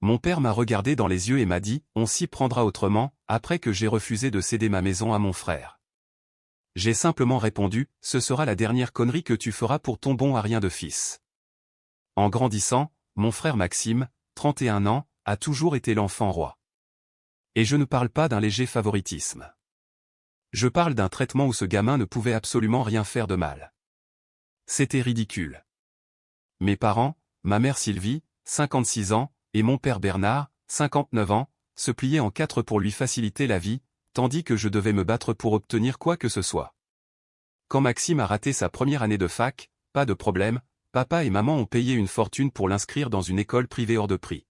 Mon père m'a regardé dans les yeux et m'a dit « On s'y prendra autrement » après que j'ai refusé de céder ma maison à mon frère. J'ai simplement répondu « Ce sera la dernière connerie que tu feras pour ton bon à rien de fils ». En grandissant, mon frère Maxime, 31 ans, a toujours été l'enfant roi. Et je ne parle pas d'un léger favoritisme. Je parle d'un traitement où ce gamin ne pouvait absolument rien faire de mal. C'était ridicule. Mes parents, ma mère Sylvie, 56 ans, et mon père Bernard, 59 ans, se pliaient en quatre pour lui faciliter la vie, tandis que je devais me battre pour obtenir quoi que ce soit. Quand Maxime a raté sa première année de fac, pas de problème, papa et maman ont payé une fortune pour l'inscrire dans une école privée hors de prix.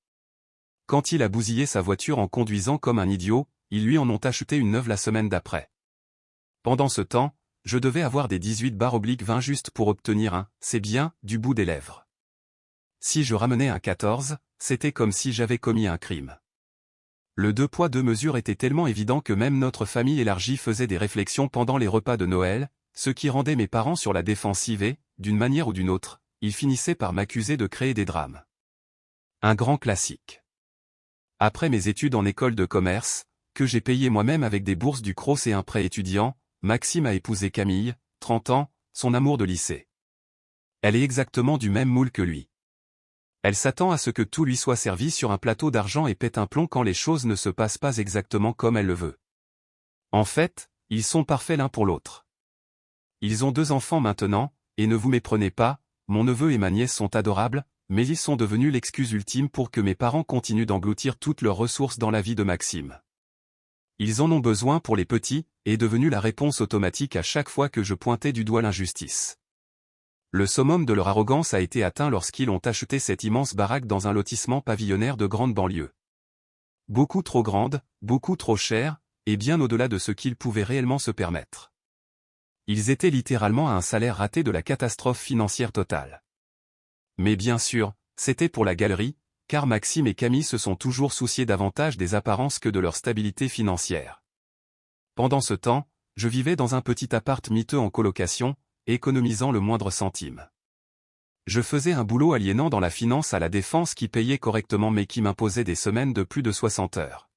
Quand il a bousillé sa voiture en conduisant comme un idiot, ils lui en ont acheté une neuve la semaine d'après. Pendant ce temps, je devais avoir des 18/20 juste pour obtenir un « c'est bien » du bout des lèvres. Si je ramenais un 14, c'était comme si j'avais commis un crime. Le 2 poids 2 mesures était tellement évident que même notre famille élargie faisait des réflexions pendant les repas de Noël, ce qui rendait mes parents sur la défensive et, d'une manière ou d'une autre, ils finissaient par m'accuser de créer des drames. Un grand classique. Après mes études en école de commerce, que j'ai payé moi-même avec des bourses du Crous et un prêt étudiant, Maxime a épousé Camille, 30 ans, son amour de lycée. Elle est exactement du même moule que lui. Elle s'attend à ce que tout lui soit servi sur un plateau d'argent et pète un plomb quand les choses ne se passent pas exactement comme elle le veut. En fait, ils sont parfaits l'un pour l'autre. Ils ont 2 enfants maintenant, et ne vous méprenez pas, mon neveu et ma nièce sont adorables, mais ils sont devenus l'excuse ultime pour que mes parents continuent d'engloutir toutes leurs ressources dans la vie de Maxime. Ils en ont besoin pour les petits, et est devenu la réponse automatique à chaque fois que je pointais du doigt l'injustice. Le summum de leur arrogance a été atteint lorsqu'ils ont acheté cette immense baraque dans un lotissement pavillonnaire de grande banlieue. Beaucoup trop grande, beaucoup trop chère, et bien au-delà de ce qu'ils pouvaient réellement se permettre. Ils étaient littéralement à un salaire raté de la catastrophe financière totale. Mais bien sûr, c'était pour la galerie, car Maxime et Camille se sont toujours souciés davantage des apparences que de leur stabilité financière. Pendant ce temps, je vivais dans un petit appart miteux en colocation, économisant le moindre centime. Je faisais un boulot aliénant dans la finance à la Défense qui payait correctement mais qui m'imposait des semaines de plus de 60 heures.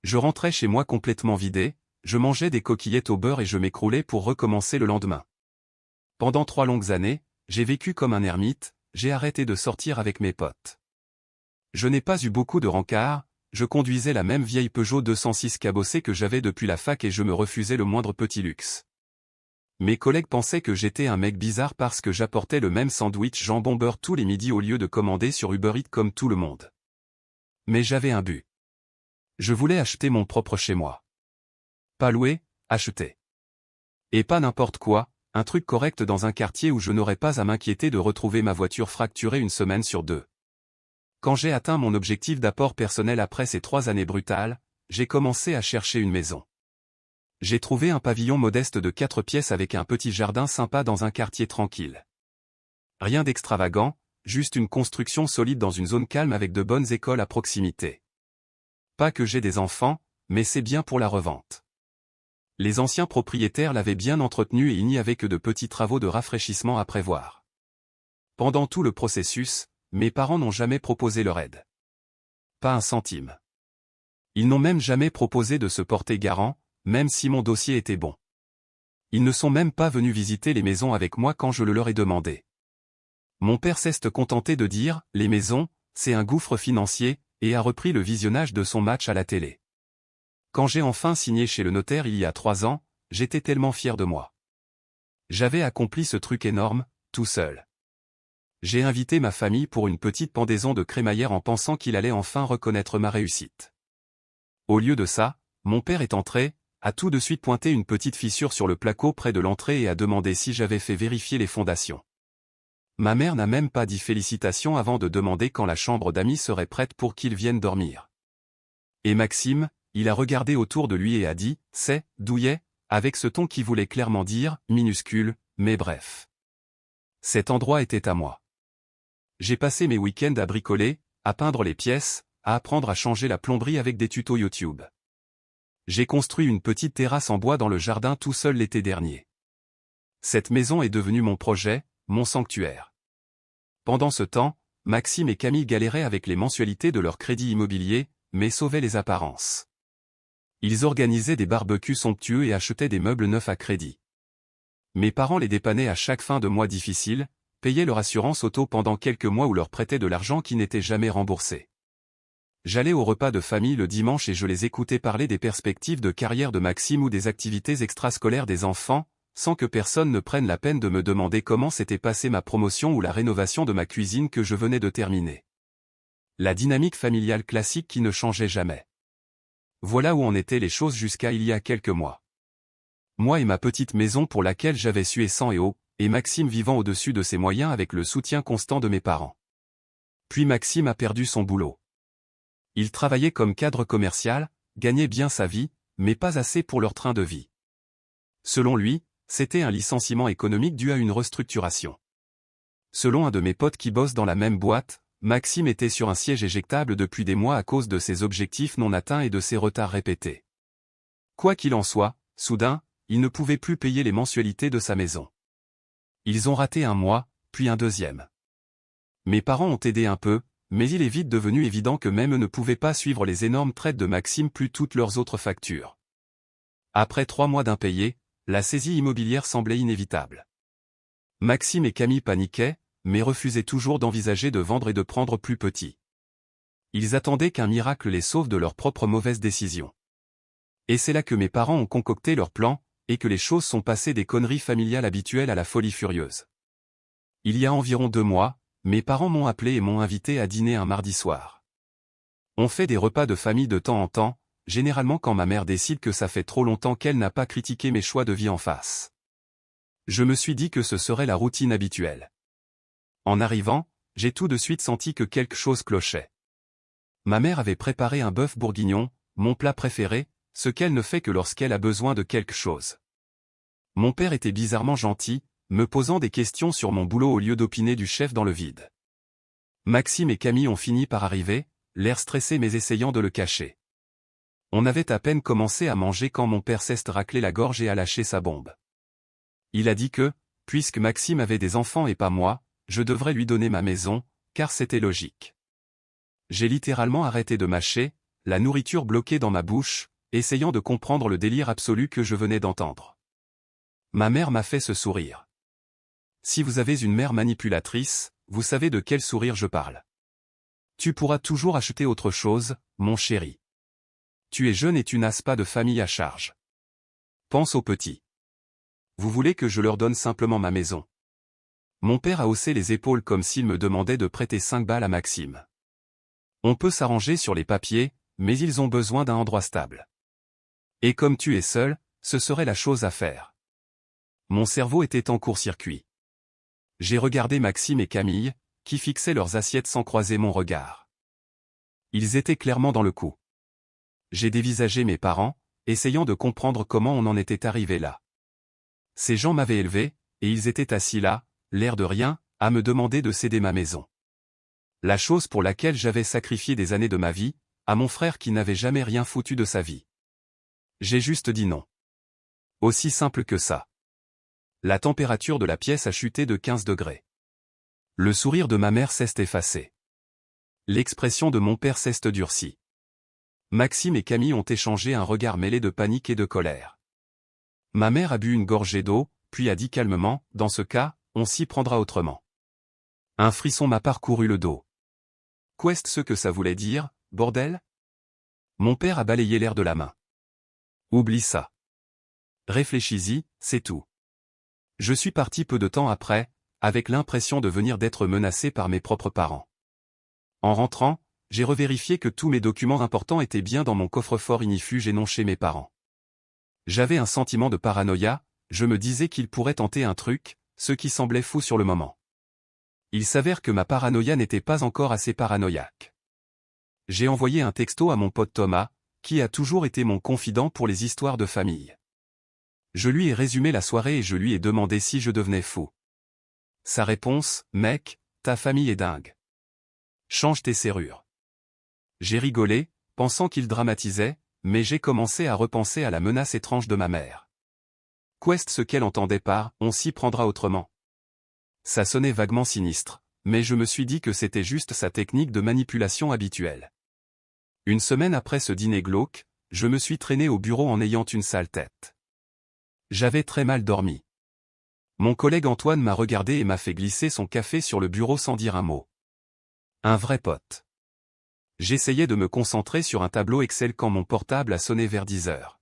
Je rentrais chez moi complètement vidé, je mangeais des coquillettes au beurre et je m'écroulais pour recommencer le lendemain. Pendant 3 longues années, j'ai vécu comme un ermite, j'ai arrêté de sortir avec mes potes. Je n'ai pas eu beaucoup de rencard, je conduisais la même vieille Peugeot 206 cabossée que j'avais depuis la fac et je me refusais le moindre petit luxe. Mes collègues pensaient que j'étais un mec bizarre parce que j'apportais le même sandwich jambon beurre tous les midis au lieu de commander sur Uber Eats comme tout le monde. Mais j'avais un but. Je voulais acheter mon propre chez moi. Pas louer, acheter. Et pas n'importe quoi, un truc correct dans un quartier où je n'aurais pas à m'inquiéter de retrouver ma voiture fracturée une semaine sur 2. Quand j'ai atteint mon objectif d'apport personnel après ces 3 années brutales, j'ai commencé à chercher une maison. J'ai trouvé un pavillon modeste de 4 pièces avec un petit jardin sympa dans un quartier tranquille. Rien d'extravagant, juste une construction solide dans une zone calme avec de bonnes écoles à proximité. Pas que j'ai des enfants, mais c'est bien pour la revente. Les anciens propriétaires l'avaient bien entretenu et il n'y avait que de petits travaux de rafraîchissement à prévoir. Pendant tout le processus, mes parents n'ont jamais proposé leur aide. Pas un centime. Ils n'ont même jamais proposé de se porter garant, même si mon dossier était bon. Ils ne sont même pas venus visiter les maisons avec moi quand je le leur ai demandé. Mon père s'est contenté de dire « les maisons, c'est un gouffre financier » et a repris le visionnage de son match à la télé. Quand j'ai enfin signé chez le notaire il y a 3 ans, j'étais tellement fier de moi. J'avais accompli ce truc énorme, tout seul. J'ai invité ma famille pour une petite pendaison de crémaillère en pensant qu'il allait enfin reconnaître ma réussite. Au lieu de ça, mon père est entré, a tout de suite pointé une petite fissure sur le placo près de l'entrée et a demandé si j'avais fait vérifier les fondations. Ma mère n'a même pas dit félicitations avant de demander quand la chambre d'amis serait prête pour qu'ils viennent dormir. Et Maxime, il a regardé autour de lui et a dit « c'est, douillet », avec ce ton qui voulait clairement dire « minuscule », mais bref. Cet endroit était à moi. J'ai passé mes week-ends à bricoler, à peindre les pièces, à apprendre à changer la plomberie avec des tutos YouTube. J'ai construit une petite terrasse en bois dans le jardin tout seul l'été dernier. Cette maison est devenue mon projet, mon sanctuaire. Pendant ce temps, Maxime et Camille galéraient avec les mensualités de leur crédit immobilier, mais sauvaient les apparences. Ils organisaient des barbecues somptueux et achetaient des meubles neufs à crédit. Mes parents les dépannaient à chaque fin de mois difficile, payaient leur assurance auto pendant quelques mois ou leur prêtaient de l'argent qui n'était jamais remboursé. J'allais au repas de famille le dimanche et je les écoutais parler des perspectives de carrière de Maxime ou des activités extrascolaires des enfants, sans que personne ne prenne la peine de me demander comment s'était passée ma promotion ou la rénovation de ma cuisine que je venais de terminer. La dynamique familiale classique qui ne changeait jamais. Voilà où en étaient les choses jusqu'à il y a quelques mois. Moi et ma petite maison pour laquelle j'avais sué sang et eau, et Maxime vivant au-dessus de ses moyens avec le soutien constant de mes parents. Puis Maxime a perdu son boulot. Il travaillait comme cadre commercial, gagnait bien sa vie, mais pas assez pour leur train de vie. Selon lui, c'était un licenciement économique dû à une restructuration. Selon un de mes potes qui bosse dans la même boîte, Maxime était sur un siège éjectable depuis des mois à cause de ses objectifs non atteints et de ses retards répétés. Quoi qu'il en soit, soudain, il ne pouvait plus payer les mensualités de sa maison. Ils ont raté un mois, puis un deuxième. Mes parents ont aidé un peu, mais il est vite devenu évident que même eux ne pouvaient pas suivre les énormes traites de Maxime plus toutes leurs autres factures. Après 3 mois d'impayés, la saisie immobilière semblait inévitable. Maxime et Camille paniquaient, mais refusaient toujours d'envisager de vendre et de prendre plus petit. Ils attendaient qu'un miracle les sauve de leurs propres mauvaises décisions. Et c'est là que mes parents ont concocté leur plan, et que les choses sont passées des conneries familiales habituelles à la folie furieuse. Il y a environ 2 mois, mes parents m'ont appelé et m'ont invité à dîner un mardi soir. On fait des repas de famille de temps en temps, généralement quand ma mère décide que ça fait trop longtemps qu'elle n'a pas critiqué mes choix de vie en face. Je me suis dit que ce serait la routine habituelle. En arrivant, j'ai tout de suite senti que quelque chose clochait. Ma mère avait préparé un bœuf bourguignon, mon plat préféré, ce qu'elle ne fait que lorsqu'elle a besoin de quelque chose. Mon père était bizarrement gentil, me posant des questions sur mon boulot au lieu d'opiner du chef dans le vide. Maxime et Camille ont fini par arriver, l'air stressé mais essayant de le cacher. On avait à peine commencé à manger quand mon père s'est raclé la gorge et a lâché sa bombe. Il a dit que, puisque Maxime avait des enfants et pas moi, je devrais lui donner ma maison, car c'était logique. J'ai littéralement arrêté de mâcher, la nourriture bloquée dans ma bouche, essayant de comprendre le délire absolu que je venais d'entendre. Ma mère m'a fait ce sourire. Si vous avez une mère manipulatrice, vous savez de quel sourire je parle. Tu pourras toujours acheter autre chose, mon chéri. Tu es jeune et tu n'as pas de famille à charge. Pense aux petits. Vous voulez que je leur donne simplement ma maison? Mon père a haussé les épaules comme s'il me demandait de prêter 5 balles à Maxime. On peut s'arranger sur les papiers, mais ils ont besoin d'un endroit stable. Et comme tu es seul, ce serait la chose à faire. Mon cerveau était en court-circuit. J'ai regardé Maxime et Camille, qui fixaient leurs assiettes sans croiser mon regard. Ils étaient clairement dans le coup. J'ai dévisagé mes parents, essayant de comprendre comment on en était arrivé là. Ces gens m'avaient élevé, et ils étaient assis là, l'air de rien, à me demander de céder ma maison. La chose pour laquelle j'avais sacrifié des années de ma vie, à mon frère qui n'avait jamais rien foutu de sa vie. J'ai juste dit non. Aussi simple que ça. La température de la pièce a chuté de 15 degrés. Le sourire de ma mère s'est effacé. L'expression de mon père s'est durcie. Maxime et Camille ont échangé un regard mêlé de panique et de colère. Ma mère a bu une gorgée d'eau, puis a dit calmement, dans ce cas, on s'y prendra autrement. Un frisson m'a parcouru le dos. Qu'est-ce ce que ça voulait dire, bordel? Mon père a balayé l'air de la main. Oublie ça. Réfléchis-y, c'est tout. Je suis parti peu de temps après, avec l'impression de venir d'être menacé par mes propres parents. En rentrant, j'ai revérifié que tous mes documents importants étaient bien dans mon coffre-fort ignifuge et non chez mes parents. J'avais un sentiment de paranoïa, je me disais qu'il pourrait tenter un truc, ce qui semblait fou sur le moment. Il s'avère que ma paranoïa n'était pas encore assez paranoïaque. J'ai envoyé un texto à mon pote Thomas, qui a toujours été mon confident pour les histoires de famille. Je lui ai résumé la soirée et je lui ai demandé si je devenais fou. Sa réponse, mec, ta famille est dingue. Change tes serrures. J'ai rigolé, pensant qu'il dramatisait, mais j'ai commencé à repenser à la menace étrange de ma mère. Qu'est-ce qu'elle entendait par « on s'y prendra autrement ». Ça sonnait vaguement sinistre, mais je me suis dit que c'était juste sa technique de manipulation habituelle. Une semaine après ce dîner glauque, je me suis traîné au bureau en ayant une sale tête. J'avais très mal dormi. Mon collègue Antoine m'a regardé et m'a fait glisser son café sur le bureau sans dire un mot. Un vrai pote. J'essayais de me concentrer sur un tableau Excel quand mon portable a sonné vers 10 heures.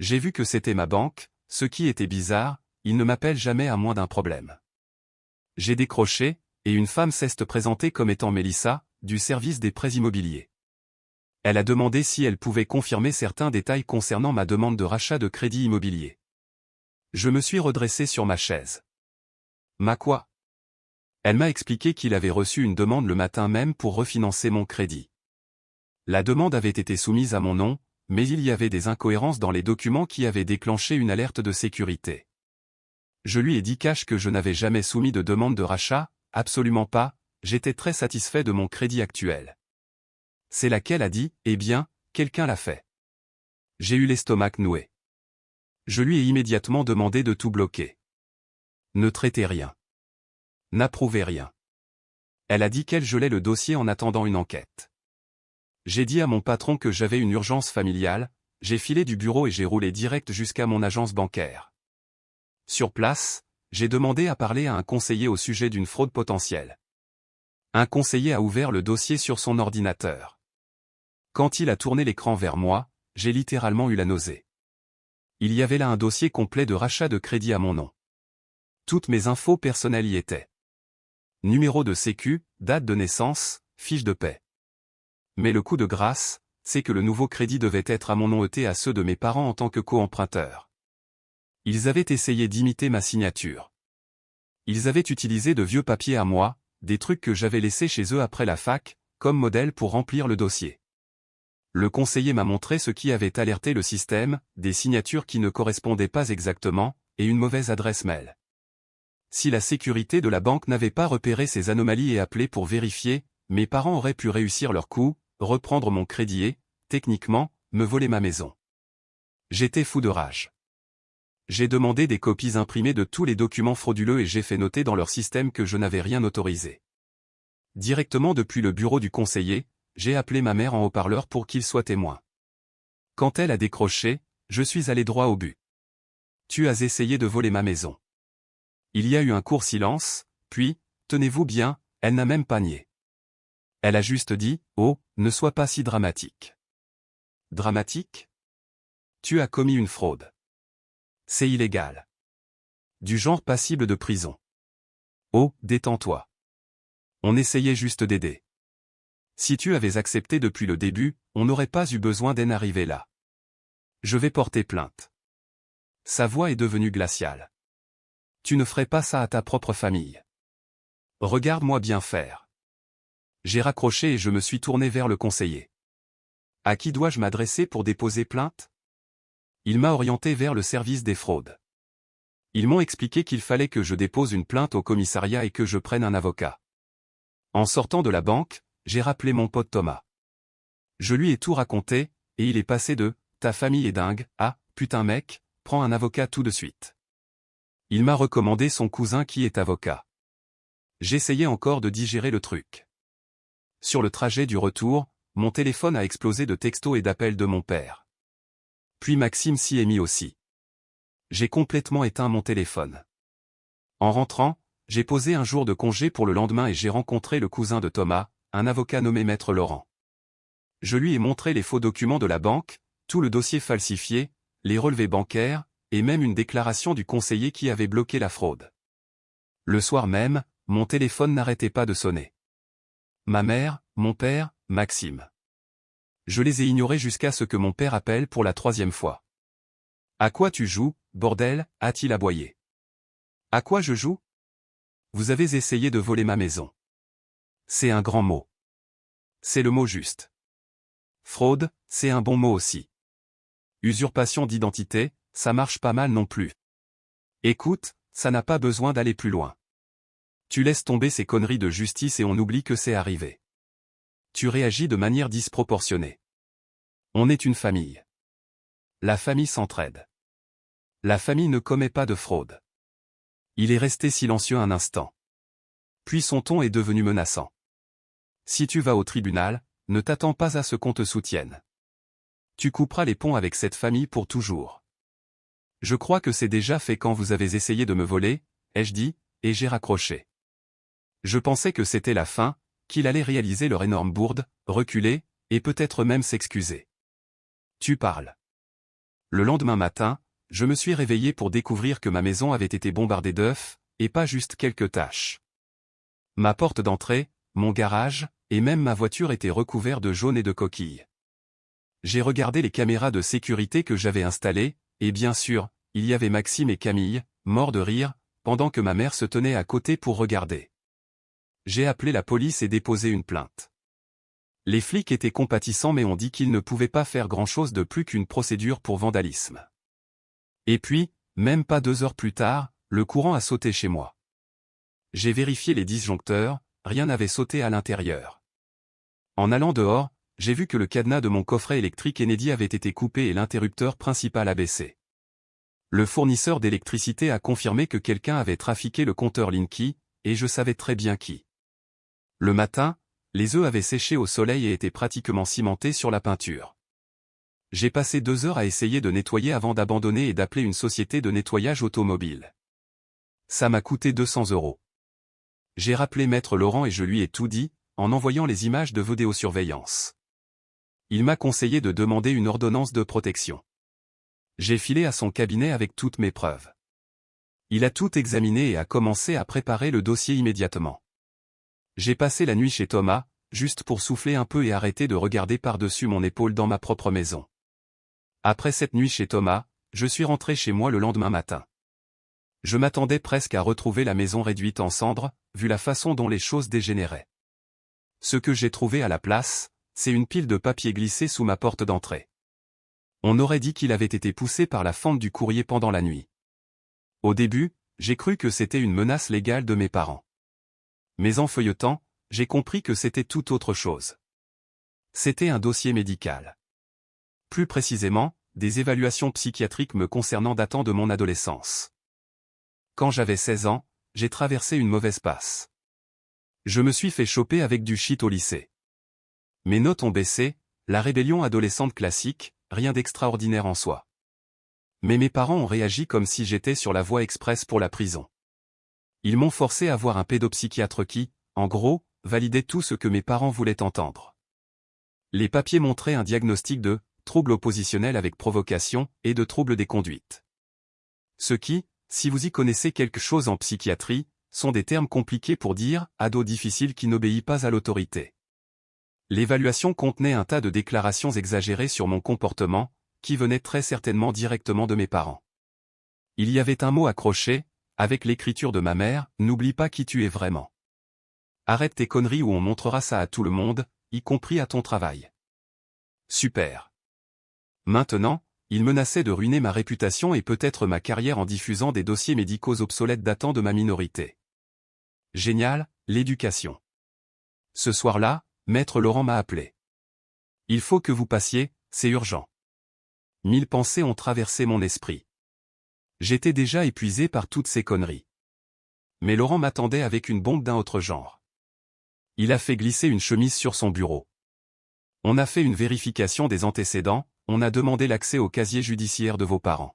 J'ai vu que c'était ma banque, ce qui était bizarre, ils ne m'appellent jamais à moins d'un problème. J'ai décroché, et une femme s'est présentée comme étant Mélissa, du service des prêts immobiliers. Elle a demandé si elle pouvait confirmer certains détails concernant ma demande de rachat de crédit immobilier. Je me suis redressé sur ma chaise. Ma quoi? Elle m'a expliqué qu'il avait reçu une demande le matin même pour refinancer mon crédit. La demande avait été soumise à mon nom, mais il y avait des incohérences dans les documents qui avaient déclenché une alerte de sécurité. Je lui ai dit cash que je n'avais jamais soumis de demande de rachat, absolument pas, j'étais très satisfait de mon crédit actuel. C'est laquelle a dit, eh bien, quelqu'un l'a fait. J'ai eu l'estomac noué. Je lui ai immédiatement demandé de tout bloquer. Ne traitez rien. N'approuvez rien. Elle a dit qu'elle gelait le dossier en attendant une enquête. J'ai dit à mon patron que j'avais une urgence familiale, j'ai filé du bureau et j'ai roulé direct jusqu'à mon agence bancaire. Sur place, j'ai demandé à parler à un conseiller au sujet d'une fraude potentielle. Un conseiller a ouvert le dossier sur son ordinateur. Quand il a tourné l'écran vers moi, j'ai littéralement eu la nausée. Il y avait là un dossier complet de rachat de crédit à mon nom. Toutes mes infos personnelles y étaient. Numéro de sécu, date de naissance, fiche de paie. Mais le coup de grâce, c'est que le nouveau crédit devait être à mon nom heurté à ceux de mes parents en tant que co-emprunteur. Ils avaient essayé d'imiter ma signature. Ils avaient utilisé de vieux papiers à moi, des trucs que j'avais laissés chez eux après la fac, comme modèle pour remplir le dossier. Le conseiller m'a montré ce qui avait alerté le système, des signatures qui ne correspondaient pas exactement, et une mauvaise adresse mail. Si la sécurité de la banque n'avait pas repéré ces anomalies et appelé pour vérifier, mes parents auraient pu réussir leur coup, reprendre mon crédit et, techniquement, me voler ma maison. J'étais fou de rage. J'ai demandé des copies imprimées de tous les documents frauduleux et j'ai fait noter dans leur système que je n'avais rien autorisé. Directement depuis le bureau du conseiller, j'ai appelé ma mère en haut-parleur pour qu'il soit témoin. Quand elle a décroché, je suis allé droit au but. Tu as essayé de voler ma maison. Il y a eu un court silence, puis, tenez-vous bien, elle n'a même pas nié. Elle a juste dit, oh, ne sois pas si dramatique. Dramatique? Tu as commis une fraude. C'est illégal. Du genre passible de prison. Oh, détends-toi. On essayait juste d'aider. Si tu avais accepté depuis le début, on n'aurait pas eu besoin d'en arriver là. Je vais porter plainte. Sa voix est devenue glaciale. Tu ne ferais pas ça à ta propre famille. Regarde-moi bien faire. J'ai raccroché et je me suis tourné vers le conseiller. À qui dois-je m'adresser pour déposer plainte? Il m'a orienté vers le service des fraudes. Ils m'ont expliqué qu'il fallait que je dépose une plainte au commissariat et que je prenne un avocat. En sortant de la banque, j'ai rappelé mon pote Thomas. Je lui ai tout raconté, et il est passé de « ta famille est dingue » à « putain mec, prends un avocat tout de suite ». Il m'a recommandé son cousin qui est avocat. J'essayais encore de digérer le truc. Sur le trajet du retour, mon téléphone a explosé de textos et d'appels de mon père. Puis Maxime s'y est mis aussi. J'ai complètement éteint mon téléphone. En rentrant, j'ai posé un jour de congé pour le lendemain et j'ai rencontré le cousin de Thomas, un avocat nommé Maître Laurent. Je lui ai montré les faux documents de la banque, tout le dossier falsifié, les relevés bancaires, et même une déclaration du conseiller qui avait bloqué la fraude. Le soir même, mon téléphone n'arrêtait pas de sonner. Ma mère, mon père, Maxime. Je les ai ignorés jusqu'à ce que mon père appelle pour la 3e fois. « À quoi tu joues, bordel ?» a-t-il aboyé. « À quoi je joue ? Vous avez essayé de voler ma maison. » C'est un grand mot. C'est le mot juste. Fraude, c'est un bon mot aussi. Usurpation d'identité, ça marche pas mal non plus. Écoute, ça n'a pas besoin d'aller plus loin. Tu laisses tomber ces conneries de justice et on oublie que c'est arrivé. Tu réagis de manière disproportionnée. On est une famille. La famille s'entraide. La famille ne commet pas de fraude. Il est resté silencieux un instant. Puis son ton est devenu menaçant. Si tu vas au tribunal, ne t'attends pas à ce qu'on te soutienne. Tu couperas les ponts avec cette famille pour toujours. Je crois que c'est déjà fait quand vous avez essayé de me voler, ai-je dit, et j'ai raccroché. Je pensais que c'était la fin, qu'il allait réaliser leur énorme bourde, reculer, et peut-être même s'excuser. Tu parles. Le lendemain matin, je me suis réveillé pour découvrir que ma maison avait été bombardée d'œufs, et pas juste quelques taches. Ma porte d'entrée, mon garage, et même ma voiture étaient recouverts de jaune et de coquilles. J'ai regardé les caméras de sécurité que j'avais installées, et bien sûr, il y avait Maxime et Camille, morts de rire, pendant que ma mère se tenait à côté pour regarder. J'ai appelé la police et déposé une plainte. Les flics étaient compatissants mais ont dit qu'ils ne pouvaient pas faire grand-chose de plus qu'une procédure pour vandalisme. Et puis, même pas 2 heures plus tard, le courant a sauté chez moi. J'ai vérifié les disjoncteurs, rien n'avait sauté à l'intérieur. En allant dehors, j'ai vu que le cadenas de mon coffret électrique Enedis avait été coupé et l'interrupteur principal abaissé. Le fournisseur d'électricité a confirmé que quelqu'un avait trafiqué le compteur Linky, et je savais très bien qui. Le matin, les œufs avaient séché au soleil et étaient pratiquement cimentés sur la peinture. J'ai passé 2 heures à essayer de nettoyer avant d'abandonner et d'appeler une société de nettoyage automobile. Ça m'a coûté 200 €. J'ai rappelé Maître Laurent et je lui ai tout dit, en envoyant les images de vidéosurveillance. Il m'a conseillé de demander une ordonnance de protection. J'ai filé à son cabinet avec toutes mes preuves. Il a tout examiné et a commencé à préparer le dossier immédiatement. J'ai passé la nuit chez Thomas, juste pour souffler un peu et arrêter de regarder par-dessus mon épaule dans ma propre maison. Après cette nuit chez Thomas, je suis rentré chez moi le lendemain matin. Je m'attendais presque à retrouver la maison réduite en cendres, vu la façon dont les choses dégénéraient. Ce que j'ai trouvé à la place, c'est une pile de papier glissé sous ma porte d'entrée. On aurait dit qu'il avait été poussé par la fente du courrier pendant la nuit. Au début, j'ai cru que c'était une menace légale de mes parents. Mais en feuilletant, j'ai compris que c'était tout autre chose. C'était un dossier médical. Plus précisément, des évaluations psychiatriques me concernant datant de mon adolescence. Quand j'avais 16 ans, j'ai traversé une mauvaise passe. Je me suis fait choper avec du shit au lycée. Mes notes ont baissé, la rébellion adolescente classique, rien d'extraordinaire en soi. Mais mes parents ont réagi comme si j'étais sur la voie express pour la prison. Ils m'ont forcé à voir un pédopsychiatre qui, en gros, validait tout ce que mes parents voulaient entendre. Les papiers montraient un diagnostic de trouble oppositionnel avec provocation et de trouble des conduites. Ce qui, si vous y connaissez quelque chose en psychiatrie, sont des termes compliqués pour dire « ado difficile qui n'obéit pas à l'autorité ». L'évaluation contenait un tas de déclarations exagérées sur mon comportement, qui venaient très certainement directement de mes parents. Il y avait un mot accroché, avec l'écriture de ma mère, « N'oublie pas qui tu es vraiment. Arrête tes conneries ou on montrera ça à tout le monde, y compris à ton travail. » Super. Maintenant, il menaçait de ruiner ma réputation et peut-être ma carrière en diffusant des dossiers médicaux obsolètes datant de ma minorité. Génial, l'éducation. Ce soir-là, Maître Laurent m'a appelé. Il faut que vous passiez, c'est urgent. 1000 pensées ont traversé mon esprit. J'étais déjà épuisé par toutes ces conneries. Mais Laurent m'attendait avec une bombe d'un autre genre. Il a fait glisser une chemise sur son bureau. On a fait une vérification des antécédents, on a demandé l'accès au casier judiciaire de vos parents.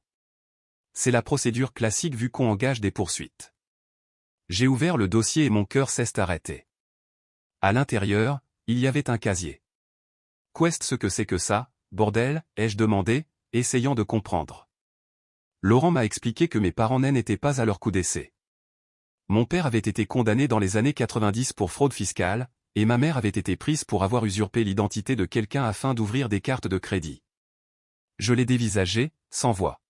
C'est la procédure classique vu qu'on engage des poursuites. J'ai ouvert le dossier et mon cœur s'est arrêté. À l'intérieur, il y avait un casier. Qu'est-ce que c'est que ça, bordel, ai-je demandé, essayant de comprendre. Laurent m'a expliqué que mes parents n'étaient pas à leur coup d'essai. Mon père avait été condamné dans les années 90 pour fraude fiscale, et ma mère avait été prise pour avoir usurpé l'identité de quelqu'un afin d'ouvrir des cartes de crédit. Je l'ai dévisagé, sans voix.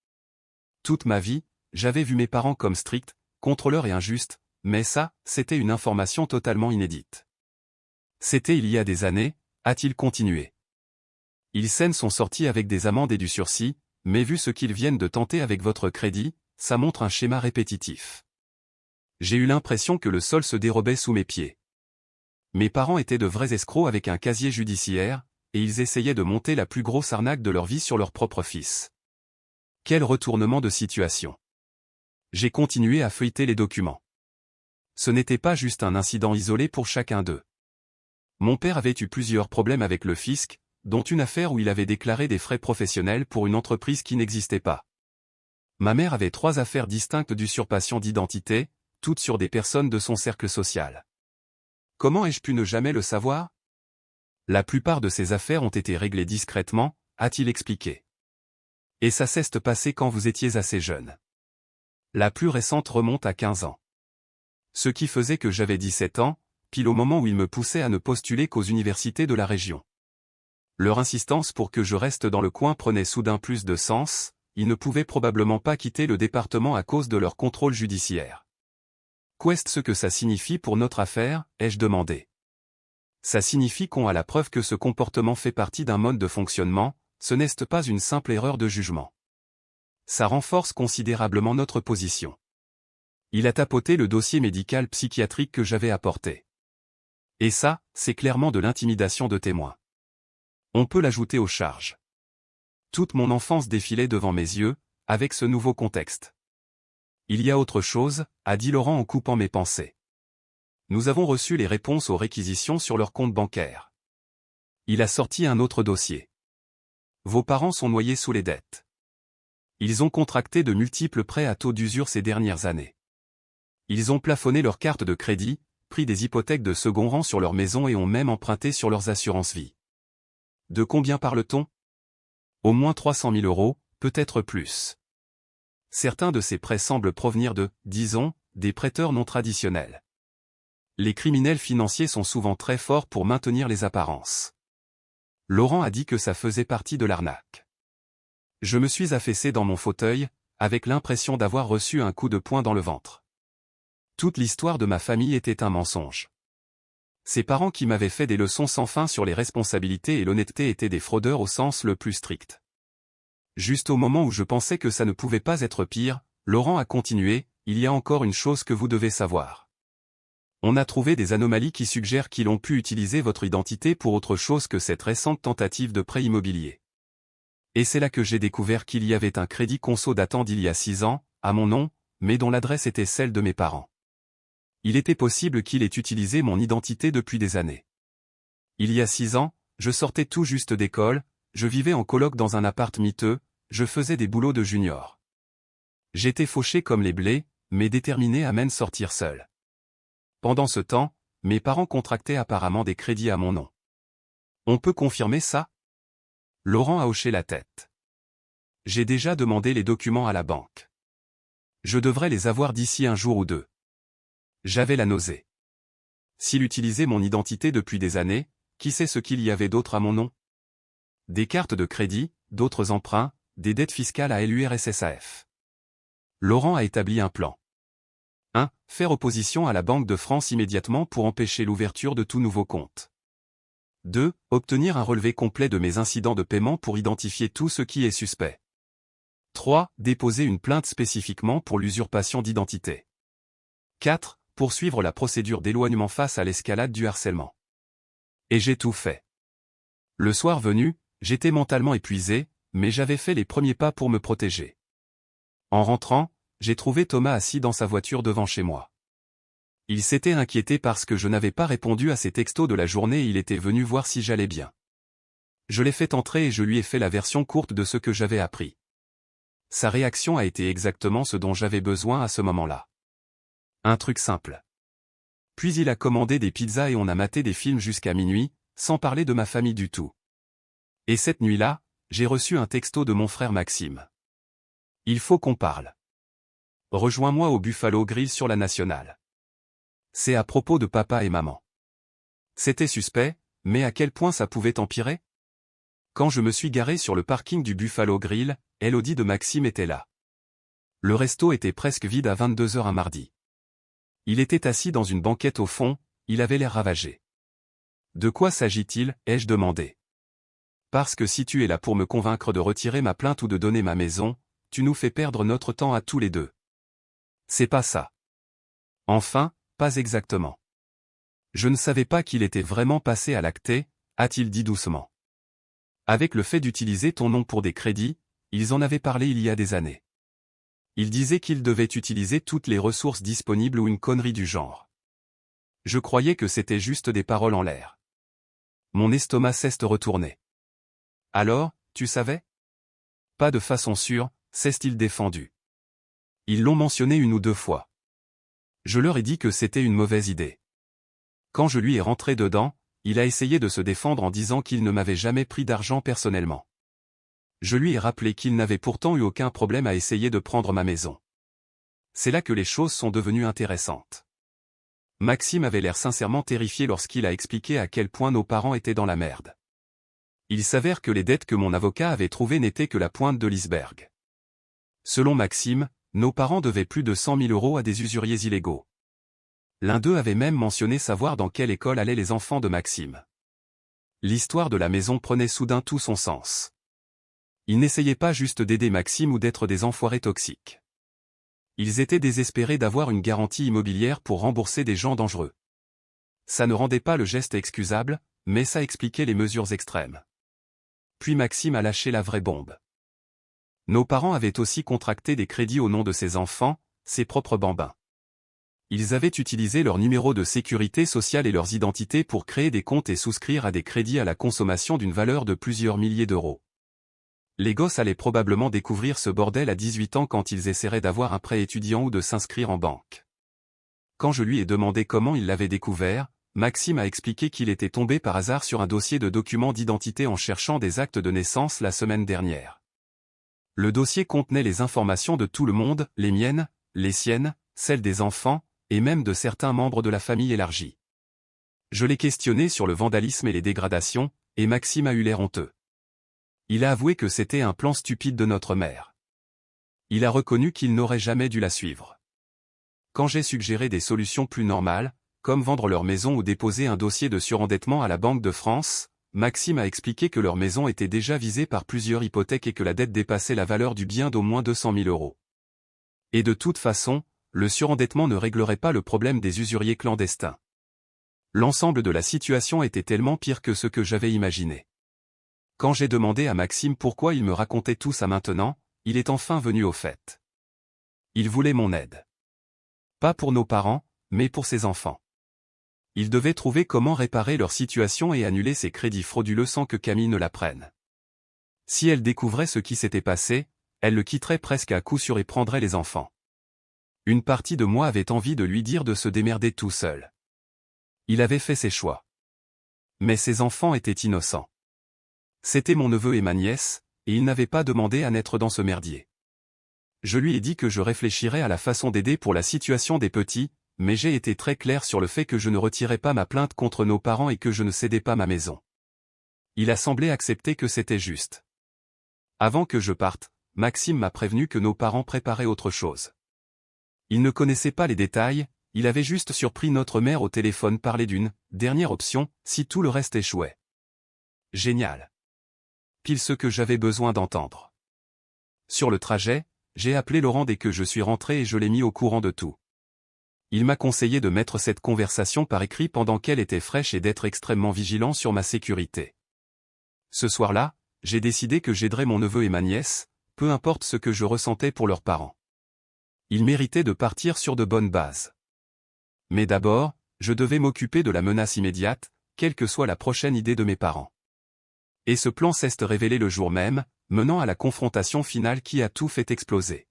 Toute ma vie, j'avais vu mes parents comme stricts, contrôleurs et injustes, mais ça, c'était une information totalement inédite. C'était il y a des années, a-t-il continué. Ils s'en sont sortis avec des amendes et du sursis, mais vu ce qu'ils viennent de tenter avec votre crédit, ça montre un schéma répétitif. J'ai eu l'impression que le sol se dérobait sous mes pieds. Mes parents étaient de vrais escrocs avec un casier judiciaire, et ils essayaient de monter la plus grosse arnaque de leur vie sur leur propre fils. Quel retournement de situation. J'ai continué à feuilleter les documents. Ce n'était pas juste un incident isolé pour chacun d'eux. Mon père avait eu plusieurs problèmes avec le fisc, dont une affaire où il avait déclaré des frais professionnels pour une entreprise qui n'existait pas. Ma mère avait 3 affaires distinctes d'usurpation d'identité, toutes sur des personnes de son cercle social. Comment ai-je pu ne jamais le savoir? La plupart de ces affaires ont été réglées discrètement, a-t-il expliqué. Et ça s'est passé quand vous étiez assez jeune. La plus récente remonte à 15 ans. Ce qui faisait que j'avais 17 ans, pile au moment où ils me poussaient à ne postuler qu'aux universités de la région. Leur insistance pour que je reste dans le coin prenait soudain plus de sens, ils ne pouvaient probablement pas quitter le département à cause de leur contrôle judiciaire. Qu'est-ce que ça signifie pour notre affaire, ai-je demandé. Ça signifie qu'on a la preuve que ce comportement fait partie d'un mode de fonctionnement, ce n'est pas une simple erreur de jugement. Ça renforce considérablement notre position. Il a tapoté le dossier médical psychiatrique que j'avais apporté. Et ça, c'est clairement de l'intimidation de témoins. On peut l'ajouter aux charges. Toute mon enfance défilait devant mes yeux, avec ce nouveau contexte. Il y a autre chose, a dit Laurent en coupant mes pensées. Nous avons reçu les réponses aux réquisitions sur leur compte bancaire. Il a sorti un autre dossier. Vos parents sont noyés sous les dettes. Ils ont contracté de multiples prêts à taux d'usure ces dernières années. Ils ont plafonné leurs cartes de crédit, pris des hypothèques de second rang sur leur maison et ont même emprunté sur leurs assurances vie. De combien parle-t-on? Au moins 300 000 €, peut-être plus. Certains de ces prêts semblent provenir de, disons, des prêteurs non traditionnels. Les criminels financiers sont souvent très forts pour maintenir les apparences. Laurent a dit que ça faisait partie de l'arnaque. Je me suis affaissé dans mon fauteuil, avec l'impression d'avoir reçu un coup de poing dans le ventre. Toute l'histoire de ma famille était un mensonge. Ses parents qui m'avaient fait des leçons sans fin sur les responsabilités et l'honnêteté étaient des fraudeurs au sens le plus strict. Juste au moment où je pensais que ça ne pouvait pas être pire, Laurent a continué, il y a encore une chose que vous devez savoir. On a trouvé des anomalies qui suggèrent qu'ils ont pu utiliser votre identité pour autre chose que cette récente tentative de prêt immobilier. Et c'est là que j'ai découvert qu'il y avait un crédit conso datant d'il y a 6 ans, à mon nom, mais dont l'adresse était celle de mes parents. Il était possible qu'il ait utilisé mon identité depuis des années. Il y a 6 ans, je sortais tout juste d'école, je vivais en coloc dans un appart miteux, je faisais des boulots de junior. J'étais fauché comme les blés, mais déterminé à m'en sortir seul. Pendant ce temps, mes parents contractaient apparemment des crédits à mon nom. On peut confirmer ça? Laurent a hoché la tête. J'ai déjà demandé les documents à la banque. Je devrais les avoir d'ici un jour ou deux. J'avais la nausée. S'il utilisait mon identité depuis des années, qui sait ce qu'il y avait d'autre à mon nom? Des cartes de crédit, d'autres emprunts, des dettes fiscales à l'URSSAF. Laurent a établi un plan. 1. Faire opposition à la Banque de France immédiatement pour empêcher l'ouverture de tout nouveau compte. 2. Obtenir un relevé complet de mes incidents de paiement pour identifier tout ce qui est suspect. 3. Déposer une plainte spécifiquement pour l'usurpation d'identité. 4. Poursuivre la procédure d'éloignement face à l'escalade du harcèlement. Et j'ai tout fait. Le soir venu, j'étais mentalement épuisé, mais j'avais fait les premiers pas pour me protéger. En rentrant, j'ai trouvé Thomas assis dans sa voiture devant chez moi. Il s'était inquiété parce que je n'avais pas répondu à ses textos de la journée et il était venu voir si j'allais bien. Je l'ai fait entrer et je lui ai fait la version courte de ce que j'avais appris. Sa réaction a été exactement ce dont j'avais besoin à ce moment-là. Un truc simple. Puis il a commandé des pizzas et on a maté des films jusqu'à minuit, sans parler de ma famille du tout. Et cette nuit-là, j'ai reçu un texto de mon frère Maxime. Il faut qu'on parle. Rejoins-moi au Buffalo Grill sur la Nationale. C'est à propos de papa et maman. C'était suspect, mais à quel point ça pouvait empirer? Quand je me suis garé sur le parking du Buffalo Grill, Elodie de Maxime était là. Le resto était presque vide à 22 h un mardi. Il était assis dans une banquette au fond, il avait l'air ravagé. De quoi s'agit-il, ai-je demandé. Parce que si tu es là pour me convaincre de retirer ma plainte ou de donner ma maison, tu nous fais perdre notre temps à tous les deux. C'est pas ça. Enfin, pas exactement. Je ne savais pas qu'il était vraiment passé à l'acte, a-t-il dit doucement. Avec le fait d'utiliser ton nom pour des crédits, ils en avaient parlé il y a des années. Ils disaient qu'ils devaient utiliser toutes les ressources disponibles ou une connerie du genre. Je croyais que c'était juste des paroles en l'air. Mon estomac s'est retourné. Alors, tu savais? Pas de façon sûre, s'est-il défendu. Ils l'ont mentionné une ou deux fois. Je leur ai dit que c'était une mauvaise idée. Quand je lui ai rentré dedans, il a essayé de se défendre en disant qu'il ne m'avait jamais pris d'argent personnellement. Je lui ai rappelé qu'il n'avait pourtant eu aucun problème à essayer de prendre ma maison. C'est là que les choses sont devenues intéressantes. Maxime avait l'air sincèrement terrifié lorsqu'il a expliqué à quel point nos parents étaient dans la merde. Il s'avère que les dettes que mon avocat avait trouvées n'étaient que la pointe de l'iceberg. Selon Maxime, nos parents devaient plus de 100 000 € à des usuriers illégaux. L'un d'eux avait même mentionné savoir dans quelle école allaient les enfants de Maxime. L'histoire de la maison prenait soudain tout son sens. Ils n'essayaient pas juste d'aider Maxime ou d'être des enfoirés toxiques. Ils étaient désespérés d'avoir une garantie immobilière pour rembourser des gens dangereux. Ça ne rendait pas le geste excusable, mais ça expliquait les mesures extrêmes. Puis Maxime a lâché la vraie bombe. Nos parents avaient aussi contracté des crédits au nom de ses enfants, ses propres bambins. Ils avaient utilisé leur numéro de sécurité sociale et leurs identités pour créer des comptes et souscrire à des crédits à la consommation d'une valeur de plusieurs milliers d'euros. Les gosses allaient probablement découvrir ce bordel à 18 ans quand ils essaieraient d'avoir un prêt étudiant ou de s'inscrire en banque. Quand je lui ai demandé comment il l'avait découvert, Maxime a expliqué qu'il était tombé par hasard sur un dossier de documents d'identité en cherchant des actes de naissance la semaine dernière. Le dossier contenait les informations de tout le monde, les miennes, les siennes, celles des enfants, et même de certains membres de la famille élargie. Je l'ai questionné sur le vandalisme et les dégradations, et Maxime a eu l'air honteux. Il a avoué que c'était un plan stupide de notre mère. Il a reconnu qu'il n'aurait jamais dû la suivre. Quand j'ai suggéré des solutions plus normales, comme vendre leur maison ou déposer un dossier de surendettement à la Banque de France, Maxime a expliqué que leur maison était déjà visée par plusieurs hypothèques et que la dette dépassait la valeur du bien d'au moins 200 000 €. Et de toute façon, le surendettement ne réglerait pas le problème des usuriers clandestins. L'ensemble de la situation était tellement pire que ce que j'avais imaginé. Quand j'ai demandé à Maxime pourquoi il me racontait tout ça maintenant, il est enfin venu au fait. Il voulait mon aide. Pas pour nos parents, mais pour ses enfants. Il devait trouver comment réparer leur situation et annuler ces crédits frauduleux sans que Camille ne la prenne. Si elle découvrait ce qui s'était passé, elle le quitterait presque à coup sûr et prendrait les enfants. Une partie de moi avait envie de lui dire de se démerder tout seul. Il avait fait ses choix. Mais ses enfants étaient innocents. C'était mon neveu et ma nièce, et il n'avait pas demandé à naître dans ce merdier. Je lui ai dit que je réfléchirais à la façon d'aider pour la situation des petits, mais j'ai été très clair sur le fait que je ne retirais pas ma plainte contre nos parents et que je ne cédais pas ma maison. Il a semblé accepter que c'était juste. Avant que je parte, Maxime m'a prévenu que nos parents préparaient autre chose. Il ne connaissait pas les détails, il avait juste surpris notre mère au téléphone parler d'une dernière option, si tout le reste échouait. Génial. Pile ce que j'avais besoin d'entendre. Sur le trajet, j'ai appelé Laurent dès que je suis rentré et je l'ai mis au courant de tout. Il m'a conseillé de mettre cette conversation par écrit pendant qu'elle était fraîche et d'être extrêmement vigilant sur ma sécurité. Ce soir-là, j'ai décidé que j'aiderais mon neveu et ma nièce, peu importe ce que je ressentais pour leurs parents. Ils méritaient de partir sur de bonnes bases. Mais d'abord, je devais m'occuper de la menace immédiate, quelle que soit la prochaine idée de mes parents. Et ce plan s'est révélé le jour même, menant à la confrontation finale qui a tout fait exploser.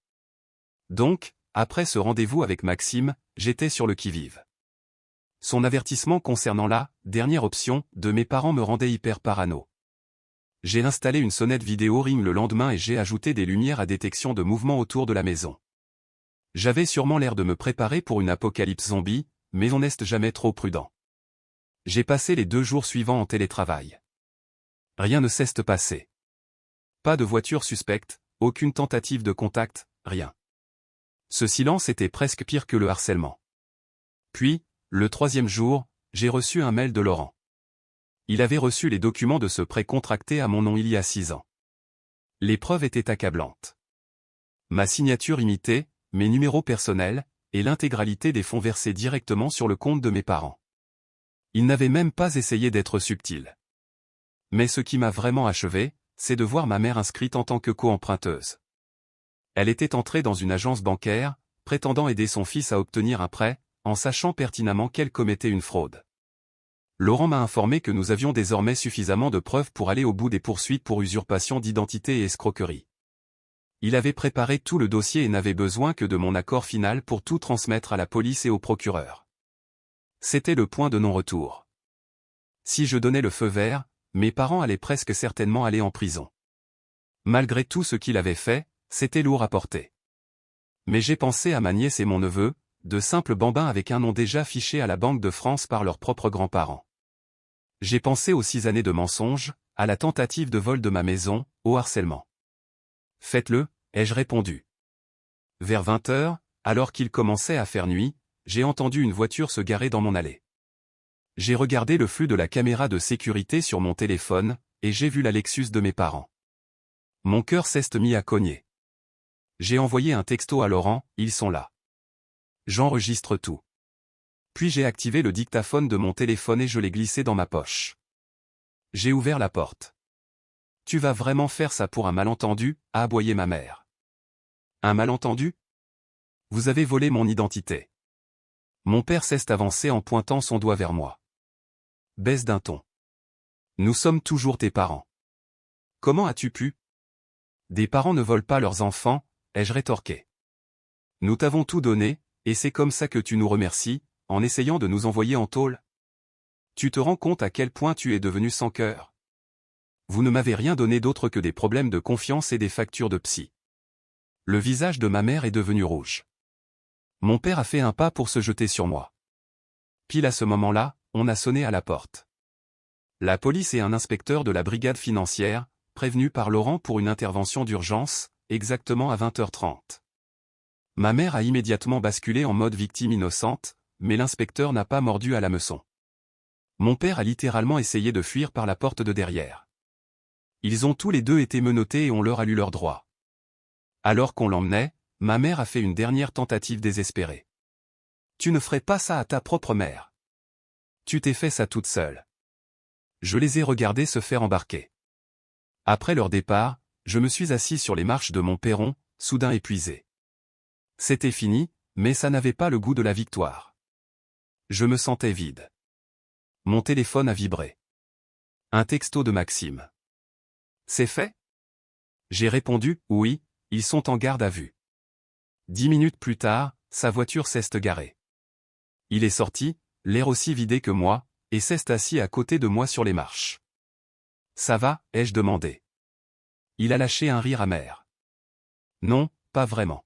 Donc, après ce rendez-vous avec Maxime, j'étais sur le qui-vive. Son avertissement concernant la dernière option de mes parents me rendait hyper parano. J'ai installé une sonnette vidéo Ring le lendemain et j'ai ajouté des lumières à détection de mouvement autour de la maison. J'avais sûrement l'air de me préparer pour une apocalypse zombie, mais on n'est jamais trop prudent. J'ai passé les 2 jours suivants en télétravail. Rien ne s'est passé. Pas de voiture suspecte, aucune tentative de contact, rien. Ce silence était presque pire que le harcèlement. Puis, le 3e jour, j'ai reçu un mail de Laurent. Il avait reçu les documents de ce prêt contracté à mon nom il y a 6 ans. Les preuves étaient accablantes. Ma signature imitée, mes numéros personnels, et l'intégralité des fonds versés directement sur le compte de mes parents. Il n'avait même pas essayé d'être subtil. Mais ce qui m'a vraiment achevé, c'est de voir ma mère inscrite en tant que co-emprunteuse. Elle était entrée dans une agence bancaire, prétendant aider son fils à obtenir un prêt, en sachant pertinemment qu'elle commettait une fraude. Laurent m'a informé que nous avions désormais suffisamment de preuves pour aller au bout des poursuites pour usurpation d'identité et escroquerie. Il avait préparé tout le dossier et n'avait besoin que de mon accord final pour tout transmettre à la police et au procureur. C'était le point de non-retour. Si je donnais le feu vert, mes parents allaient presque certainement aller en prison. Malgré tout ce qu'il avait fait, c'était lourd à porter. Mais j'ai pensé à ma nièce et mon neveu, de simples bambins avec un nom déjà fiché à la Banque de France par leurs propres grands-parents. J'ai pensé aux 6 années de mensonges, à la tentative de vol de ma maison, au harcèlement. Faites-le, ai-je répondu. Vers 20 heures, alors qu'il commençait à faire nuit, j'ai entendu une voiture se garer dans mon allée. J'ai regardé le flux de la caméra de sécurité sur mon téléphone, et j'ai vu la Lexus de mes parents. Mon cœur s'est mis à cogner. J'ai envoyé un texto à Laurent, ils sont là. J'enregistre tout. Puis j'ai activé le dictaphone de mon téléphone et je l'ai glissé dans ma poche. J'ai ouvert la porte. Tu vas vraiment faire ça pour un malentendu, a aboyé ma mère. Un malentendu? Vous avez volé mon identité. Mon père s'est avancé en pointant son doigt vers moi. Baisse d'un ton. Nous sommes toujours tes parents. Comment as-tu pu? Des parents ne volent pas leurs enfants, ai-je rétorqué. Nous t'avons tout donné, et c'est comme ça que tu nous remercies, en essayant de nous envoyer en tôle? Tu te rends compte à quel point tu es devenu sans cœur? Vous ne m'avez rien donné d'autre que des problèmes de confiance et des factures de psy. Le visage de ma mère est devenu rouge. Mon père a fait un pas pour se jeter sur moi. Pile à ce moment-là, on a sonné à la porte. La police et un inspecteur de la brigade financière, prévenu par Laurent pour une intervention d'urgence, exactement à 20h30. Ma mère a immédiatement basculé en mode victime innocente, mais l'inspecteur n'a pas mordu à l'hameçon. Mon père a littéralement essayé de fuir par la porte de derrière. Ils ont tous les deux été menottés et on leur a lu leurs droits. Alors qu'on l'emmenait, ma mère a fait une dernière tentative désespérée. Tu ne ferais pas ça à ta propre mère. Tu t'es fait ça toute seule. Je les ai regardés se faire embarquer. Après leur départ, je me suis assis sur les marches de mon perron, soudain épuisé. C'était fini, mais ça n'avait pas le goût de la victoire. Je me sentais vide. Mon téléphone a vibré. Un texto de Maxime. C'est fait? J'ai répondu, oui, ils sont en garde à vue. 10 minutes plus tard, sa voiture s'est garée. Il est sorti, l'air aussi vidé que moi, et s'est assis à côté de moi sur les marches. Ça va, ai-je demandé. Il a lâché un rire amer. Non, pas vraiment.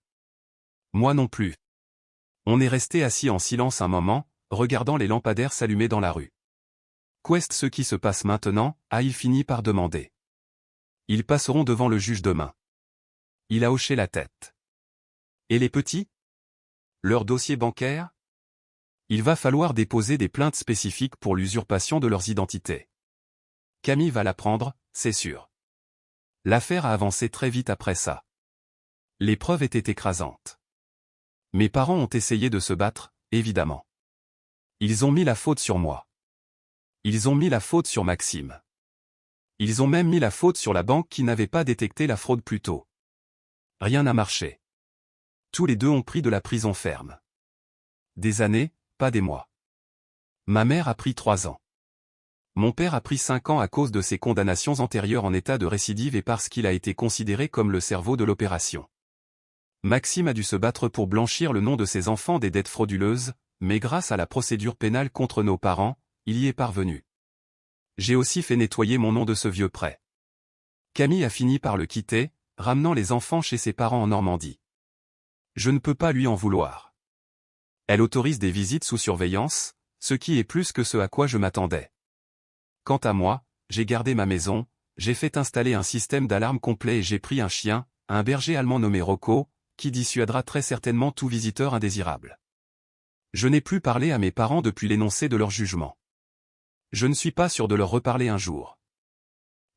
Moi non plus. On est resté assis en silence un moment, regardant les lampadaires s'allumer dans la rue. Qu'est-ce ce qui se passe maintenant, a-t-il fini par demander. Ils passeront devant le juge demain. Il a hoché la tête. Et les petits? Leur dossier bancaire? Il va falloir déposer des plaintes spécifiques pour l'usurpation de leurs identités. Camille va la prendre, c'est sûr. L'affaire a avancé très vite après ça. Les preuves étaient écrasantes. Mes parents ont essayé de se battre, évidemment. Ils ont mis la faute sur moi. Ils ont mis la faute sur Maxime. Ils ont même mis la faute sur la banque qui n'avait pas détecté la fraude plus tôt. Rien n'a marché. Tous les deux ont pris de la prison ferme. Des années, pas des mois. Ma mère a pris 3 ans. Mon père a pris 5 ans à cause de ses condamnations antérieures en état de récidive et parce qu'il a été considéré comme le cerveau de l'opération. Maxime a dû se battre pour blanchir le nom de ses enfants des dettes frauduleuses, mais grâce à la procédure pénale contre nos parents, il y est parvenu. J'ai aussi fait nettoyer mon nom de ce vieux prêt. Camille a fini par le quitter, ramenant les enfants chez ses parents en Normandie. Je ne peux pas lui en vouloir. Elle autorise des visites sous surveillance, ce qui est plus que ce à quoi je m'attendais. Quant à moi, j'ai gardé ma maison, j'ai fait installer un système d'alarme complet et j'ai pris un chien, un berger allemand nommé Rocco, qui dissuadera très certainement tout visiteur indésirable. Je n'ai plus parlé à mes parents depuis l'énoncé de leur jugement. Je ne suis pas sûr de leur reparler un jour.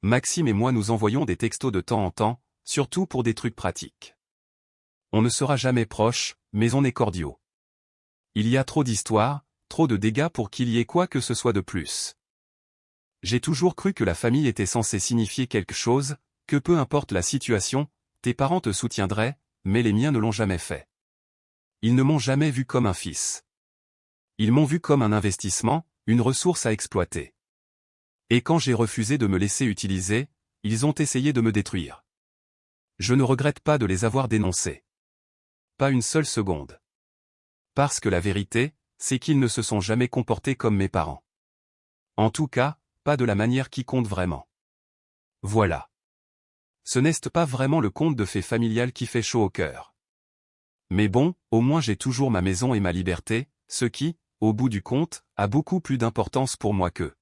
Maxime et moi nous envoyons des textos de temps en temps, surtout pour des trucs pratiques. On ne sera jamais proches, mais on est cordiaux. Il y a trop d'histoires, trop de dégâts pour qu'il y ait quoi que ce soit de plus. J'ai toujours cru que la famille était censée signifier quelque chose, que peu importe la situation, tes parents te soutiendraient, mais les miens ne l'ont jamais fait. Ils ne m'ont jamais vu comme un fils. Ils m'ont vu comme un investissement, une ressource à exploiter. Et quand j'ai refusé de me laisser utiliser, ils ont essayé de me détruire. Je ne regrette pas de les avoir dénoncés. Pas une seule seconde. Parce que la vérité, c'est qu'ils ne se sont jamais comportés comme mes parents. En tout cas, pas de la manière qui compte vraiment. Voilà. Ce n'est pas vraiment le conte de fées familial qui fait chaud au cœur. Mais bon, au moins j'ai toujours ma maison et ma liberté, ce qui, au bout du compte, a beaucoup plus d'importance pour moi que